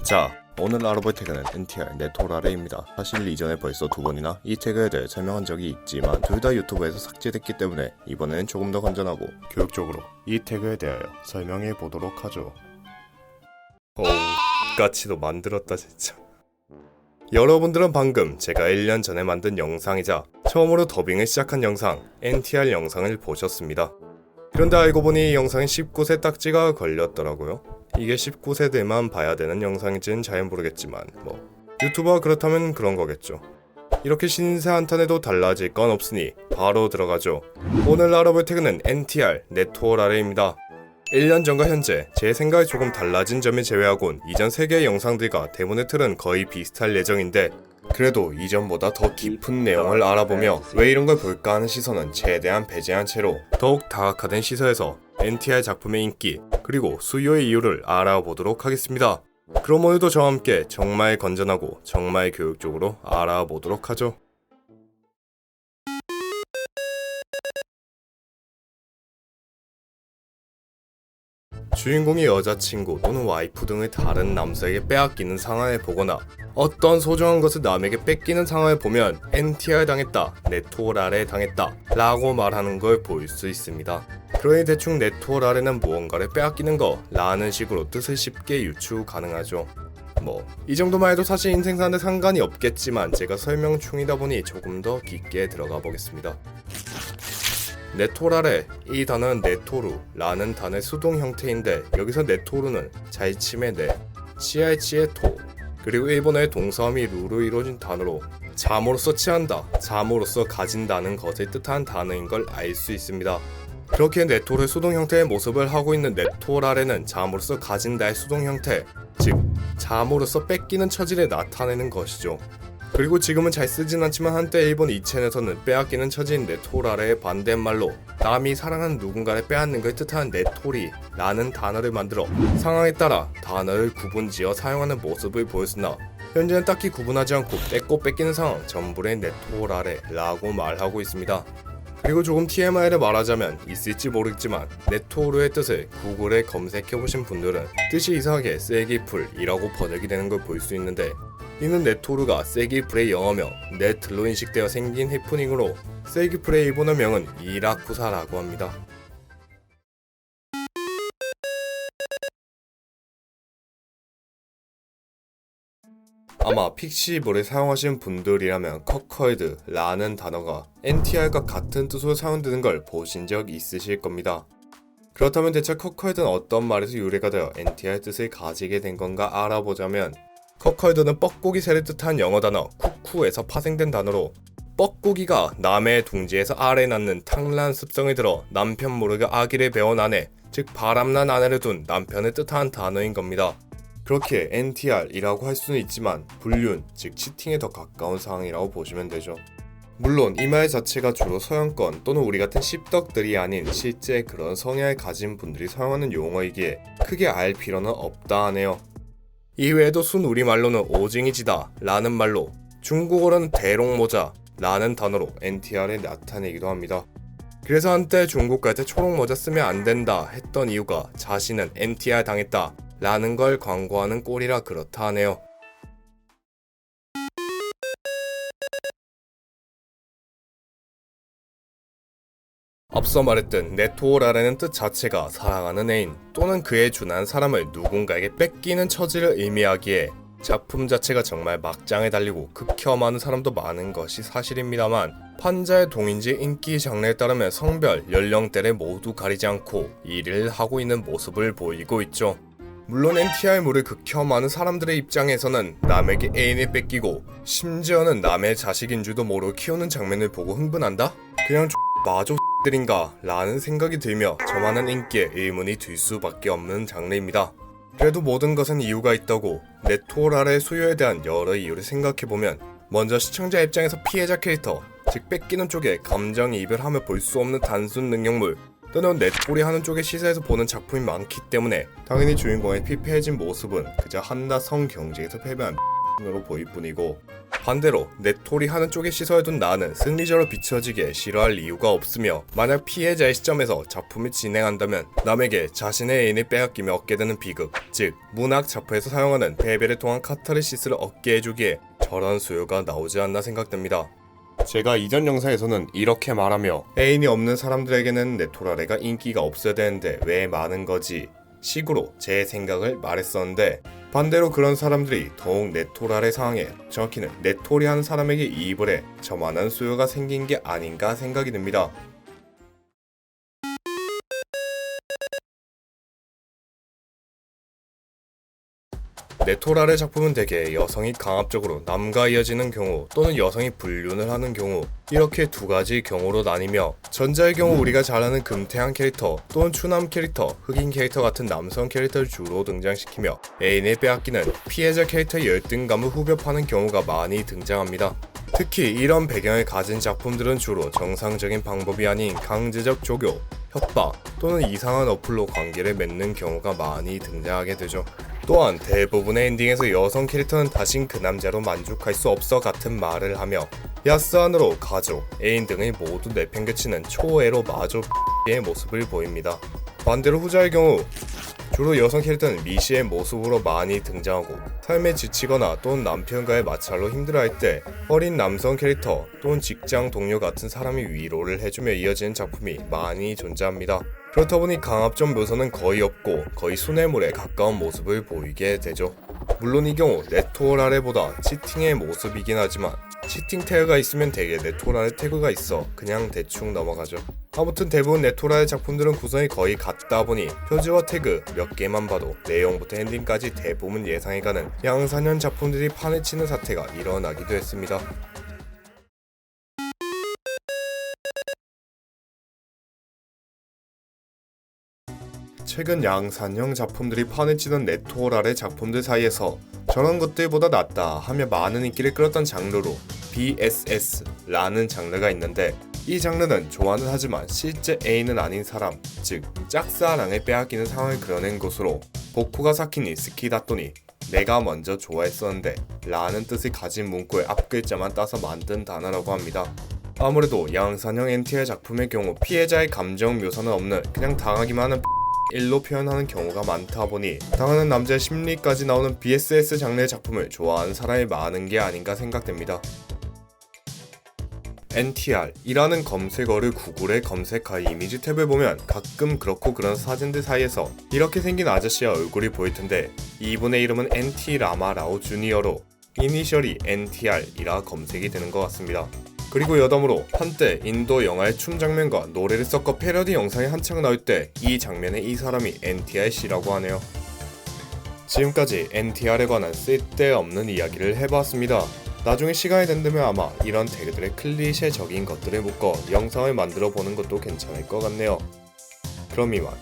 자, 오늘 알아볼 태그는 NTR 네토라레입니다. 사실 이전에 벌써 2번이나 이 태그에 대해 설명한 적이 있지만 둘 다 유튜브에서 삭제됐기 때문에 이번에는 조금 더 건전하고 교육적으로 이 태그에 대하여 설명해 보도록 하죠. 어우, 까치도 만들었다 진짜. 여러분들은 방금 제가 1년 전에 만든 영상이자 처음으로 더빙을 시작한 영상 NTR 영상을 보셨습니다. 그런데 알고 보니 이 영상에 19세 딱지가 걸렸더라고요. 이게 19세대만 봐야 되는 영상인지는 잘 모르겠지만 유튜버가 그렇다면 그런 거겠죠. 이렇게 신세 한탄해도 달라질 건 없으니 바로 들어가죠. 오늘 알아볼 태그는 NTR 네토라레입니다. 1년 전과 현재 제 생각이 조금 달라진 점을 제외하곤 이전 3개의 영상들과 대본의 틀은 거의 비슷할 예정인데 그래도 이전보다 더 깊은 내용을 알아보며 왜 이런 걸 볼까 하는 시선은 최대한 배제한 채로 더욱 다각화된 시선에서 NTR 작품의 인기 그리고 수요의 이유를 알아보도록 하겠습니다. 그럼 오늘도 저와 함께 정말 건전하고 정말 교육적으로 알아보도록 하죠. 주인공이 여자친구 또는 와이프 등을 다른 남성에게 빼앗기는 상황을 보거나 어떤 소중한 것을 남에게 뺏기는 상황을 보면 NTR 당했다, 네토라레 당했다 라고 말하는 걸 볼 수 있습니다. 그러니 대충 네토라레는 무언가를 빼앗기는 거 라는 식으로 뜻을 쉽게 유추 가능하죠. 이 정도만 해도 사실 인생 사는데 상관이 없겠지만 제가 설명 중이다 보니 조금 더 깊게 들어가 보겠습니다. 네토라레, 이 단어는 네토루 라는 단어의 수동 형태인데 여기서 네토루는 자이침의 네, 치알치의 토, 그리고 일본어의 동사음이 루로 이루어진 단어로 잠으로써 취한다, 잠으로써 가진다는 것을 뜻하는 단어인 걸 알 수 있습니다. 그렇게 네토루의 수동 형태의 모습을 하고 있는 네토라레는 잠으로써 가진다의 수동 형태, 즉 잠으로써 뺏기는 처지를 나타내는 것이죠. 그리고 지금은 잘 쓰진 않지만 한때 일본 이첸에서는 빼앗기는 처지인 네토라레의 반대말로 남이 사랑하는 누군가를 빼앗는 걸 뜻하는 네토리 라는 단어를 만들어 상황에 따라 단어를 구분지어 사용하는 모습을 보였으나 현재는 딱히 구분하지 않고 뺏고 뺏기는 상황 전부를 네토라레 라고 말하고 있습니다. 그리고 조금 TMI를 말하자면 있을지 모르겠지만 네토루의 뜻을 구글에 검색해보신 분들은 뜻이 이상하게 세기풀이라고 번역이 되는 걸 볼 수 있는데 이는 네토루가 세기풀의 영어명 네틀로 인식되어 생긴 해프닝으로 세기풀의 일본어명은 이라쿠사라고 합니다. 아마 픽시블을 사용하신 분들이라면 커커이드 라는 단어가 NTR과 같은 뜻으로 사용되는 걸 보신 적 있으실 겁니다. 그렇다면 대체 커커이드는 어떤 말에서 유래가 되어 NTR 뜻을 가지게 된 건가 알아보자면 커커이드는 뻐꾸기 새를 뜻한 영어 단어 쿠쿠에서 파생된 단어로 뻐꾸기가 남의 둥지에서 알을 낳는 탕란 습성을 들어 남편 모르게 아기를 배운 아내, 즉 바람난 아내를 둔 남편을 뜻하는 단어인 겁니다. 그렇게 NTR이라고 할 수는 있지만 불륜, 즉 치팅에 더 가까운 상황이라고 보시면 되죠. 물론 이 말 자체가 주로 서양권 또는 우리 같은 씹덕들이 아닌 실제 그런 성향을 가진 분들이 사용하는 용어이기에 크게 알 필요는 없다 하네요. 이외에도 순 우리말로는 오징이지다 라는 말로 중국어로는 대롱모자 라는 단어로 NTR을 나타내기도 합니다. 그래서 한때 중국 갈 때 초록모자 쓰면 안 된다 했던 이유가 자신은 NTR 당했다 라는 걸 광고하는 꼴이라 그렇다 하네요. 앞서 말했듯 네토라라는 뜻 자체가 사랑하는 애인 또는 그에 준한 사람을 누군가에게 뺏기는 처지를 의미하기에 작품 자체가 정말 막장에 달리고 극혐하는 사람도 많은 것이 사실입니다만 판자의 동인지 인기 장르에 따르면 성별, 연령대를 모두 가리지 않고 일을 하고 있는 모습을 보이고 있죠. 물론 NTR물을 극혐하는 사람들의 입장에서는 남에게 애인을 뺏기고 심지어는 남의 자식인 줄도 모르고 키우는 장면을 보고 흥분한다? 그냥 마조 들인가 라는 생각이 들며 저만한 인기에 의문이 들 수밖에 없는 장르입니다. 그래도 모든 것은 이유가 있다고 네토라레의 수요에 대한 여러 이유를 생각해보면 먼저 시청자 입장에서 피해자 캐릭터, 즉 뺏기는 쪽에 감정이입을 하며 볼 수 없는 단순 능력물 또는 넷볼이 하는 쪽의 시세에서 보는 작품이 많기 때문에 당연히 주인공의 피폐해진 모습은 그저 한낱 성경쟁에서 패배한 으로 보일 뿐이고 반대로 내토리 하는 쪽에 시선을 둔 나는 승리자로 비춰지기에 싫어할 이유가 없으며, 만약 피해자의 시점에서 작품이 진행한다면 남에게 자신의 애인을 빼앗기며 얻게 되는 비극, 즉 문학 작품에서 사용하는 패배를 통한 카타르시스를 얻게 해주기에 저런 수요가 나오지 않나 생각됩니다. 제가 이전 영상에서는 이렇게 말하며 애인이 없는 사람들에게는 네토라레가 인기가 없어야 되는데 왜 많은 거지 식으로 제 생각을 말했었는데, 반대로 그런 사람들이 더욱 네토라레 상황에, 정확히는 네토리 하는 사람에게 이입을 해 저만한 수요가 생긴 게 아닌가 생각이 듭니다. 네토라레 작품은 대개 여성이 강압적으로 남과 이어지는 경우 또는 여성이 불륜을 하는 경우, 이렇게 두 가지 경우로 나뉘며, 전자의 경우 우리가 잘 아는 금태한 캐릭터 또는 추남 캐릭터, 흑인 캐릭터 같은 남성 캐릭터를 주로 등장시키며 애인을 빼앗기는 피해자 캐릭터의 열등감을 후벼 파는 경우가 많이 등장합니다. 특히 이런 배경을 가진 작품들은 주로 정상적인 방법이 아닌 강제적 조교, 협박 또는 이상한 어플로 관계를 맺는 경우가 많이 등장하게 되죠. 또한 대부분의 엔딩에서 여성 캐릭터는 다신 그 남자로 만족할 수 없어 같은 말을 하며 야스 안으로 가족, 애인 등을 모두 내팽개치는 초에로 마조 의 모습을 보입니다. 반대로 후자의 경우 주로 여성 캐릭터는 미시의 모습으로 많이 등장하고, 삶에 지치거나 또는 남편과의 마찰로 힘들어할 때 어린 남성 캐릭터 또는 직장 동료 같은 사람이 위로를 해주며 이어지는 작품이 많이 존재합니다. 그렇다 보니 강압적 묘사는 거의 없고 거의 순애물에 가까운 모습을 보이게 되죠. 물론 이 경우 네토라레보다 치팅의 모습이긴 하지만 치팅 태그가 있으면 대개 네토라레 태그가 있어 그냥 대충 넘어가죠. 아무튼 대부분 네토라레 작품들은 구성이 거의 같다 보니 표지와 태그 몇 개만 봐도 내용부터 엔딩까지 대부분 예상해가는 양산형 작품들이 판을 치는 사태가 일어나기도 했습니다. 최근 양산형 작품들이 판을 치던 네토라레 작품들 사이에서 저런 것들보다 낫다 하며 많은 인기를 끌었던 장르로 BSS라는 장르가 있는데, 이 장르는 좋아는 하지만 실제 애인은 아닌 사람, 즉 짝사랑을 빼앗기는 상황을 그려낸 것으로, 보쿠가 사키니 스키다토니 내가 먼저 좋아했었는데 라는 뜻을 가진 문구의 앞글자만 따서 만든 단어라고 합니다. 아무래도 양산형 NTR 작품의 경우 피해자의 감정 묘사는 없는 그냥 당하기만 하는 일로 표현하는 경우가 많다 보니 당하는 남자의 심리까지 나오는 BSS 장르의 작품을 좋아하는 사람이 많은 게 아닌가 생각됩니다. NTR이라는 검색어를 구글에 검색하여 이미지 탭을 보면 가끔 그렇고 그런 사진들 사이에서 이렇게 생긴 아저씨의 얼굴이 보일 텐데, 이분의 이름은 NT 라마라오 주니어로 이니셜이 NTR이라 검색이 되는 것 같습니다. 그리고 여담으로 한때 인도 영화의 춤 장면과 노래를 섞어 패러디 영상이 한창 나올 때 이 장면에 이 사람이 NTR씨라고 하네요. 지금까지 NTR에 관한 쓸데없는 이야기를 해봤습니다. 나중에 시간이 된다면 아마 이런 태그들의 클리셰적인 것들을 묶어 영상을 만들어 보는 것도 괜찮을 것 같네요. 그럼 이만.